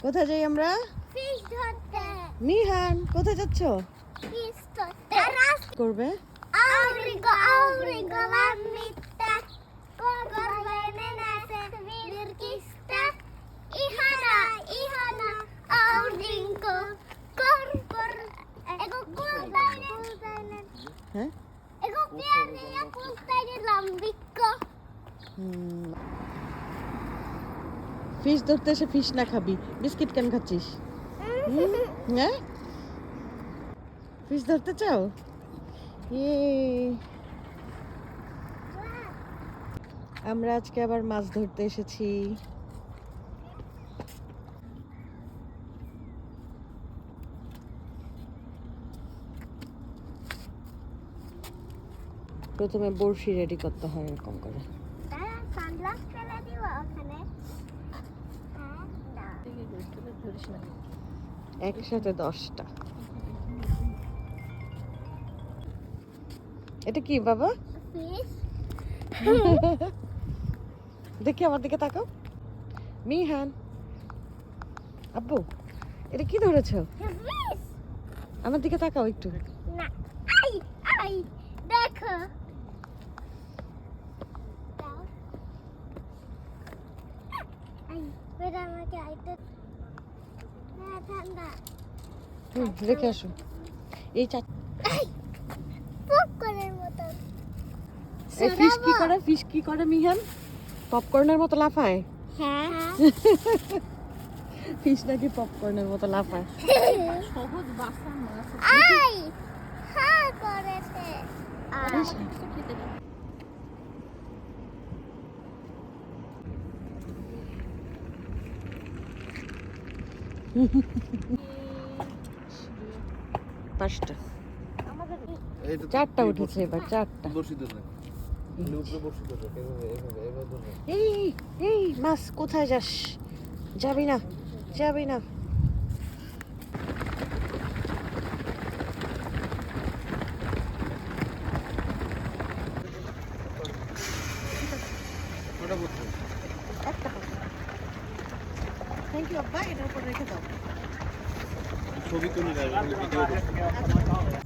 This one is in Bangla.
কোথায় যাই আমরা? ফিশ ধরতে। মিহান কোথায় যাচ্ছ? ফিশ ধরতে। করবে? Aurigo la mitad. Corvene nace virkista. Ihana. Aurigo. Cor. Ego kultainen. হ্যাঁ Ego pieni ja kultainen lambikko. Fish ধরতে এসে ফিশ না খাবি, বিস্কিট কেন খাচ্ছিস? হ্যাঁ ফিশ ধরতে চাও? আমরা আজকে আবার মাছ ধরতে এসেছি। প্রথমে বড়শি রেডি করতে হয় এরকম করে। সানগ্লাস ফেলে দিব ওখানে। একসাথে 10টা। এটা কি বাবা? ফিশ। দেখি আমার দিকে তাকাও। মিহান আব্বু এটা কি ধরেছো? ফিশ। আমার দিকে তাকাও একটু। না। আই দেখো। দাও। বেটা আমাকে আইতে। না ঠান্ডা। রেখে আসো। এই পপকর্নের মতো। এই ফিশ কি করে মিহান? পপকর্নের মতো লাফায়? হ্যাঁ। ফিশ নাকি পপকর্নের মতো লাফায়? সহজ বাসা মাছ আই হ্যাঁ করেছে। আর কিছু খেতে দাও। পাঁচটা আমাদের 4টা উঠেছে এবার 4টা। এই মাছ কোথায় যাস? যাবি না। একটা থ্যাংক ইউ আব্বা, এটার উপর রেখে দাও। ছবি তুলে ভিডিও